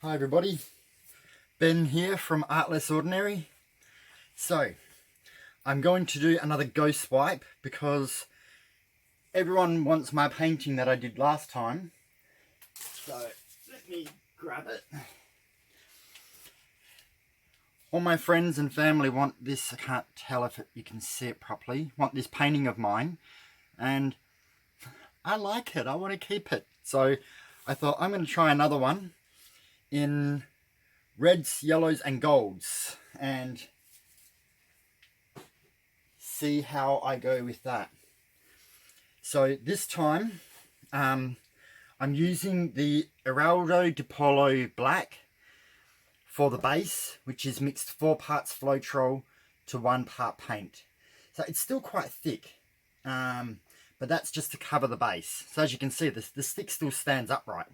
Hi everybody, Ben here from Art Less Ordinary. So, I'm going to do another ghost wipe because everyone wants my painting that I did last time. So, let me grab it. All my friends and family want this, I can't tell if you can see it properly, want this painting of mine. And I like it, I want to keep it. So, I thought I'm going to try another one in reds, yellows and golds and see how I go with that. So this time I'm using the Eraldo de Paulo black for the base, which is mixed 4 parts floetrol to 1 part paint. So it's still quite thick, but that's just to cover the base. So as you can see, the stick still stands upright.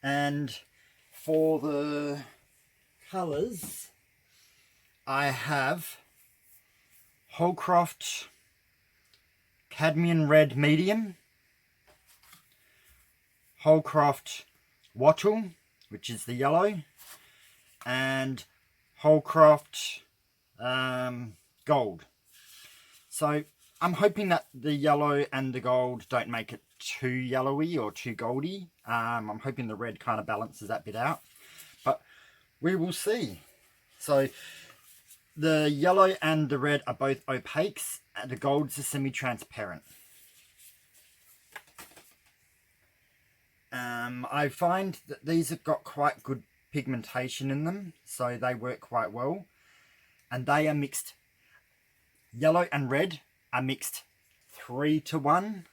And for the colours, I have holcroft cadmium red medium, holcroft wattle, which is the yellow, and holcroft gold. So I'm hoping that the yellow and the gold don't make it too yellowy or too goldy. I'm hoping the red kind of balances that bit out, but we will see. So the yellow and the red are both opaques, and the golds are semi-transparent. I find that these have got quite good pigmentation in them, so they work quite well. And they are mixed, yellow and red are mixed 3 to 1.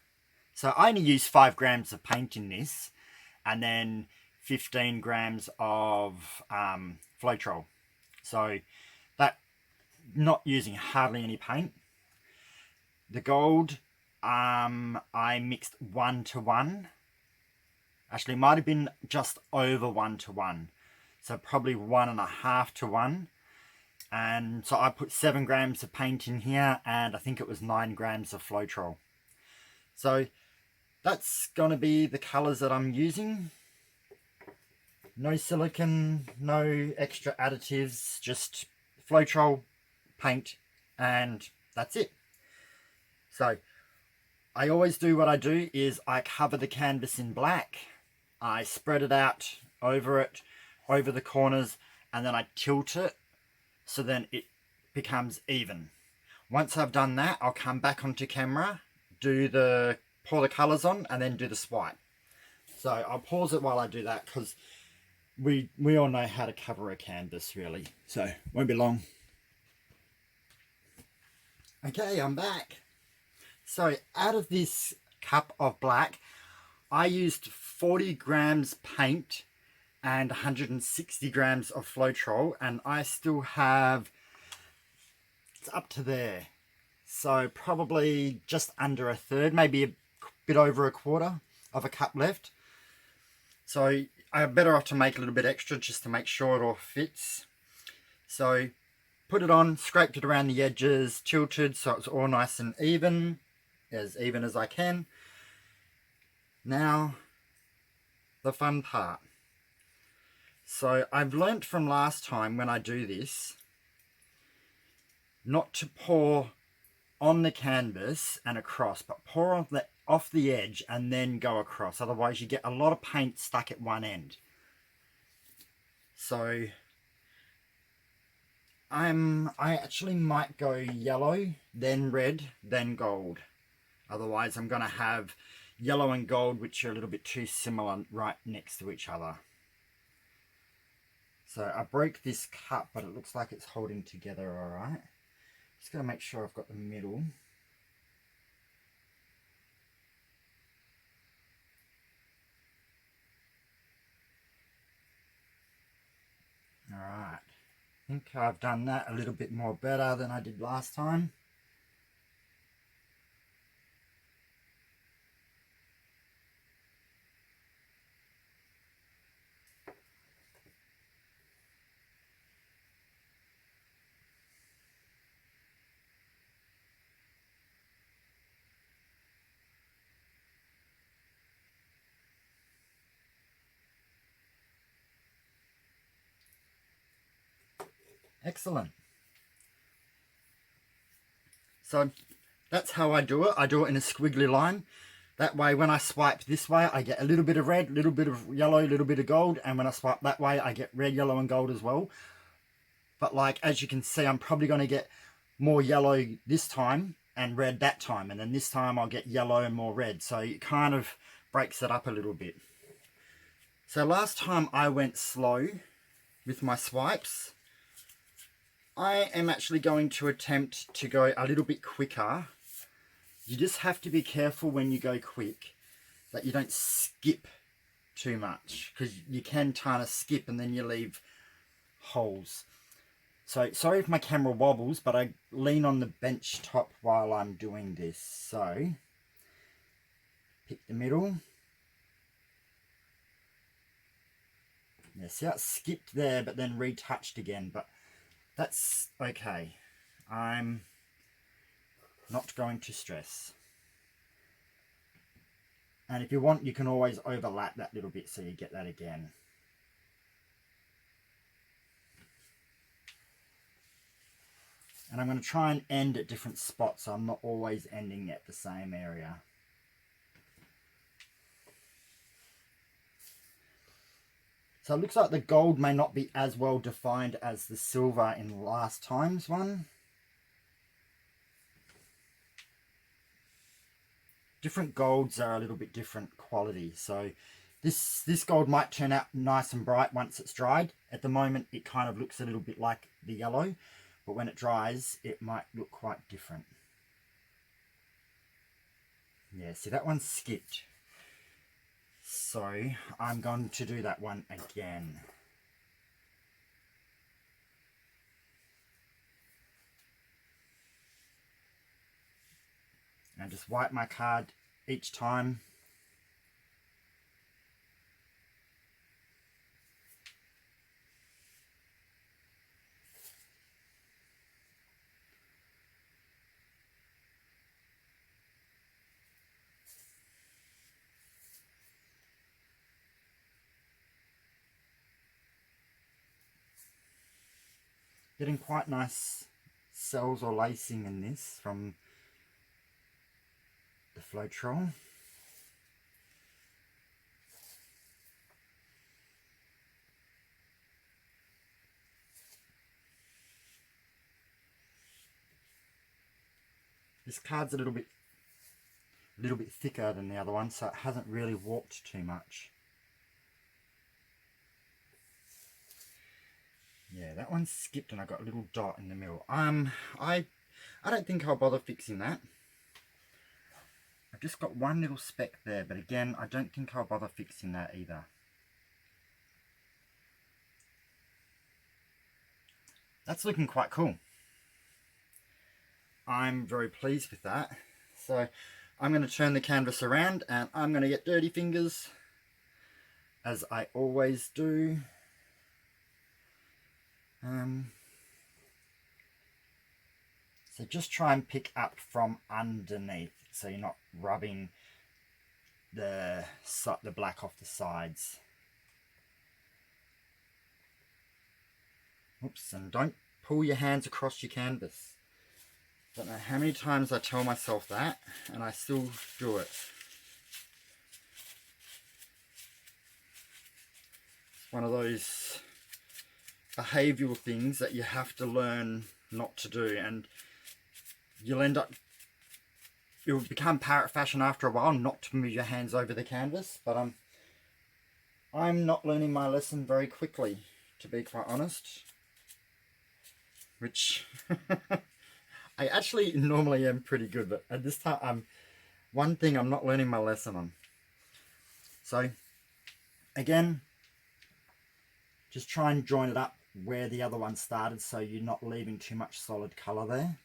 So I only use 5 grams of paint in this, and then 15 grams of floetrol. So that, not using hardly any paint. The gold, I mixed 1 to 1. Actually, it might have been just over 1 to 1. So probably 1.5 to 1. And so I put 7 grams of paint in here, and I think it was 9 grams of floetrol. So that's going to be the colours that I'm using. No silicone, no extra additives, just floetrol, paint, and that's it. So I always do what I do is I cover the canvas in black, I spread it out over the corners, and then I tilt it so then it becomes even. Once I've done that, I'll come back onto camera, pour the colours on, and then do the swipe. So I'll pause it while I do that because we all know how to cover a canvas really, so won't be long. Okay, I'm back. So out of this cup of black, I used 40 grams paint and 160 grams of floetrol, and I still have, it's up to there. So probably just under a third, maybe a bit over a quarter of a cup left. So I'm better off to make a little bit extra just to make sure it all fits. So put it on, scraped it around the edges, tilted so it's all nice and even as I can. Now, the fun part. So I've learnt from last time when I do this, not to pour on the canvas and across, but pour off the edge and then go across. Otherwise you get a lot of paint stuck at one end. So I actually might go yellow, then red, then gold. Otherwise I'm going to have yellow and gold, which are a little bit too similar right next to each other. So I broke this cup, but it looks like it's holding together all right. Just going to make sure I've got the middle. All right. I think I've done that a little bit more better than I did last time. Excellent. So that's how I do it. I do it in a squiggly line. That way when I swipe this way, I get a little bit of red, a little bit of yellow, a little bit of gold. And when I swipe that way, I get red, yellow, and gold as well. But like, as you can see, I'm probably going to get more yellow this time and red that time. And then this time I'll get yellow and more red. So it kind of breaks it up a little bit. So last time I went slow with my swipes. I am actually going to attempt to go a little bit quicker. You just have to be careful when you go quick that you don't skip too much, because you can kind of skip and then you leave holes. So sorry if my camera wobbles, but I lean on the bench top while I'm doing this. So pick the middle. Yeah, see how it skipped there but then retouched again, but that's okay. I'm not going to stress. And if you want, you can always overlap that little bit so you get that again. And I'm going to try and end at different spots, so I'm not always ending at the same area. So it looks like the gold may not be as well defined as the silver in last time's one. Different golds are a little bit different quality. So this gold might turn out nice and bright once it's dried. At the moment it kind of looks a little bit like the yellow, but when it dries it might look quite different. Yeah, see that one skipped. So I'm going to do that one again. And just wipe my card each time. Getting quite nice cells or lacing in this from the floetrol. This card's a little bit thicker than the other one, so it hasn't really warped too much. Yeah, that one skipped and I got a little dot in the middle. I don't think I'll bother fixing that. I've just got one little speck there, but again, I don't think I'll bother fixing that either. That's looking quite cool. I'm very pleased with that. So I'm going to turn the canvas around and I'm going to get dirty fingers, as I always do. So just try and pick up from underneath, so you're not rubbing the black off the sides. Oops, and don't pull your hands across your canvas. Don't know how many times I tell myself that, and I still do it. It's one of those behavioural things that you have to learn not to do, and it will become parrot fashion after a while not to move your hands over the canvas, but I'm not learning my lesson very quickly, to be quite honest, which I actually normally am pretty good, but at this time one thing I'm not learning my lesson on. So again, just try and join it up where the other one started, so you're not leaving too much solid colour there.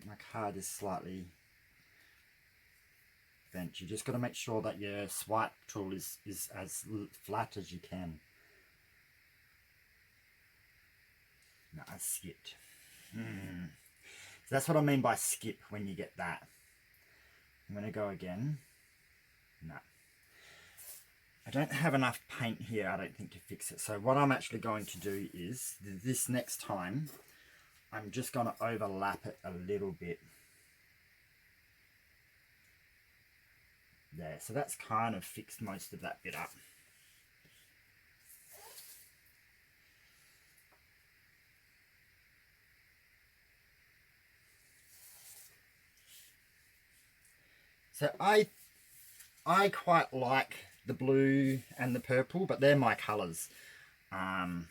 My card is slightly bent. You just got to make sure that your swipe tool is as flat as you can. No, I skipped. So that's what I mean by skip when you get that. I'm going to go again. No. I don't have enough paint here, I don't think, to fix it. So what I'm actually going to do is, this next time, I'm just going to overlap it a little bit. There, so that's kind of fixed most of that bit up. So I quite like the blue and the purple, but they're my colours. I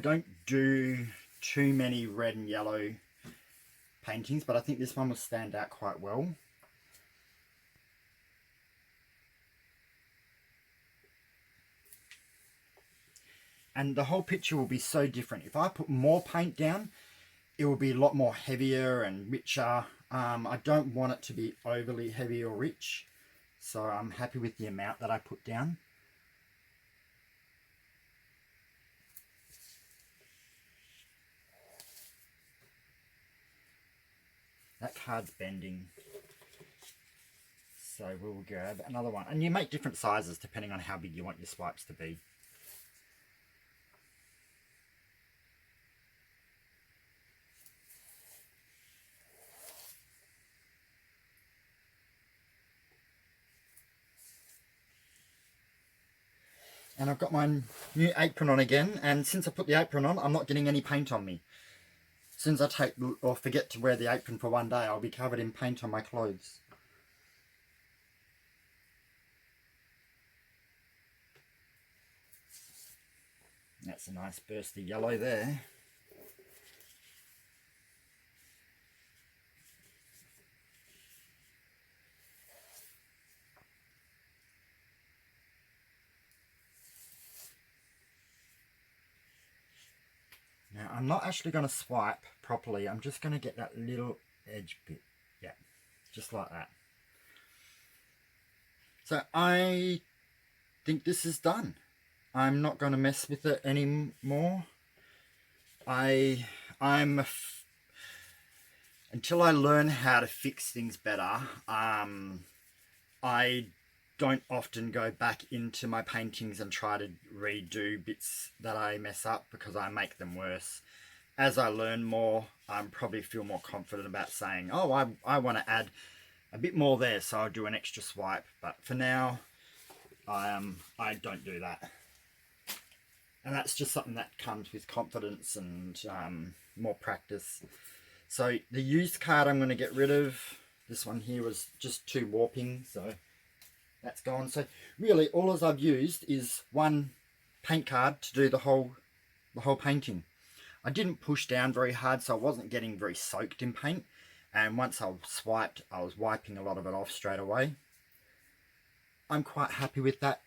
don't do too many red and yellow paintings, but I think this one will stand out quite well. And the whole picture will be so different. If I put more paint down, it will be a lot more heavier and richer. I don't want it to be overly heavy or rich, so I'm happy with the amount that I put down. That card's bending, so we'll grab another one. And you make different sizes depending on how big you want your swipes to be. And I've got my new apron on again, and since I put the apron on, I'm not getting any paint on me. As soon as I take or forget to wear the apron for one day, I'll be covered in paint on my clothes. That's a nice burst of yellow there. Now, I'm not actually going to swipe properly. I'm just going to get that little edge bit. Yeah, just like that. So I think this is done. I'm not going to mess with it anymore. Until I learn how to fix things better, I don't often go back into my paintings and try to redo bits that I mess up, because I make them worse. As I learn more, I probably feel more confident about saying, oh, I want to add a bit more there, so I'll do an extra swipe. But for now, I don't do that. And that's just something that comes with confidence and more practice. So the used card I'm going to get rid of. This one here was just too warping, so that's gone. So really all I've used is one paint card to do the whole painting. I didn't push down very hard, so I wasn't getting very soaked in paint. And once I swiped, I was wiping a lot of it off straight away. I'm quite happy with that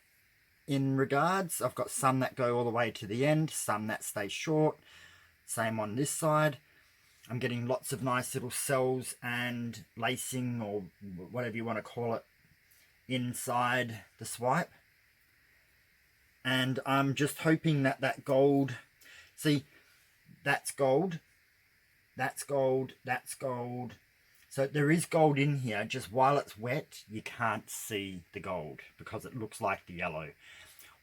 in regards. I've got some that go all the way to the end, some that stay short. Same on this side. I'm getting lots of nice little cells and lacing, or whatever you want to call it, inside the swipe. And I'm just hoping that that gold, see, that's gold, that's gold, that's gold. So there is gold in here, just while it's wet, you can't see the gold because it looks like the yellow.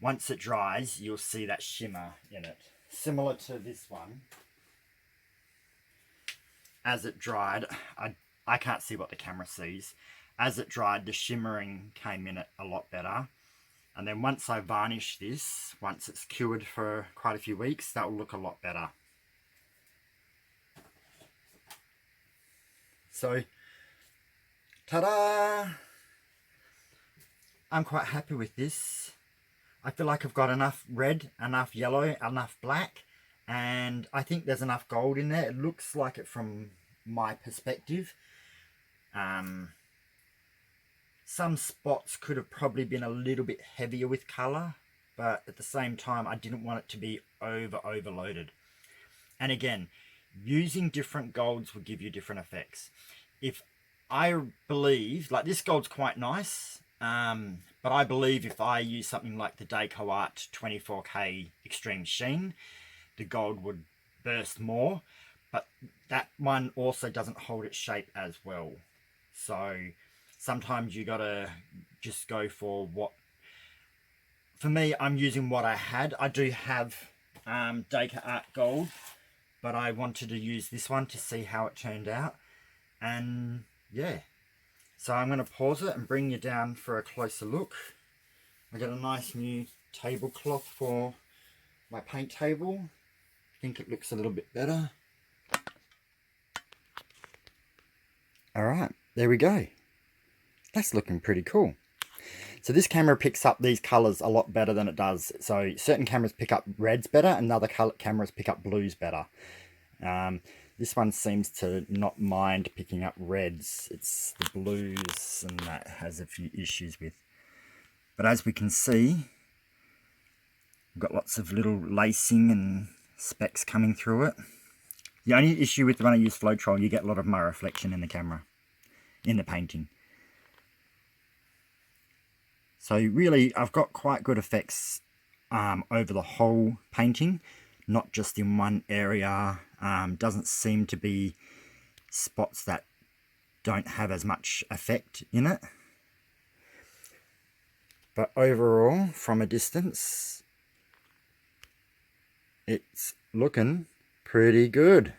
Once it dries, you'll see that shimmer in it. Similar to this one. As it dried, I can't see what the camera sees. As it dried, the shimmering came in it a lot better. And then once I varnish this, once it's cured for quite a few weeks, that will look a lot better. So, ta-da! I'm quite happy with this. I feel like I've got enough red, enough yellow, enough black, and I think there's enough gold in there. It looks like it from my perspective. Some spots could have probably been a little bit heavier with colour, but at the same time I didn't want it to be overloaded. And again, using different golds will give you different effects. If I believe, like this gold's quite nice, but I believe if I use something like the Deco Art 24K Extreme Sheen, the gold would burst more. but that one also doesn't hold its shape as well. So sometimes you gotta just go for what, for me, I'm using what I had. I do have Dacre Art Gold, but I wanted to use this one to see how it turned out. And yeah, so I'm going to pause it and bring you down for a closer look. I got a nice new tablecloth for my paint table. I think it looks a little bit better. Alright, there we go. That's looking pretty cool. So this camera picks up these colours a lot better than it does. So certain cameras pick up reds better and other cameras pick up blues better. This one seems to not mind picking up reds. It's the blues and that has a few issues with. But as we can see, we've got lots of little lacing and specks coming through it. The only issue with when I use floetrol, you get a lot of my reflection in the camera, in the painting. So really, I've got quite good effects over the whole painting, not just in one area. Doesn't seem to be spots that don't have as much effect in it. But overall, from a distance, it's looking pretty good.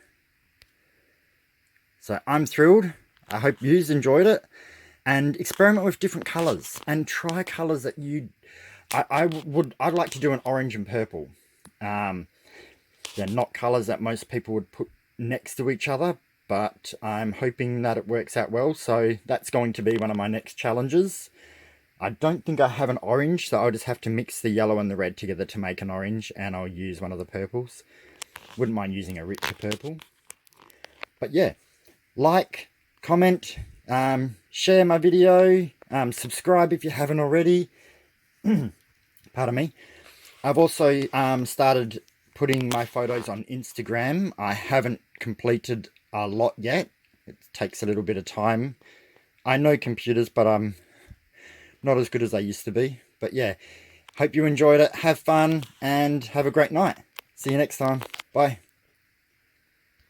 So I'm thrilled. I hope you've enjoyed it. And experiment with different colours and try colours that I'd like to do an orange and purple. They're not colours that most people would put next to each other, but I'm hoping that it works out well. So that's going to be one of my next challenges. I don't think I have an orange, so I'll just have to mix the yellow and the red together to make an orange, and I'll use one of the purples. Wouldn't mind using a richer purple. But yeah, like, comment, share my video, subscribe if you haven't already. Pardon me. I've also started putting my photos on Instagram. I haven't completed a lot yet. It takes a little bit of time. I know computers, but I'm not as good as I used to be. But yeah, hope you enjoyed it. Have fun and have a great night. See you next time. Bye.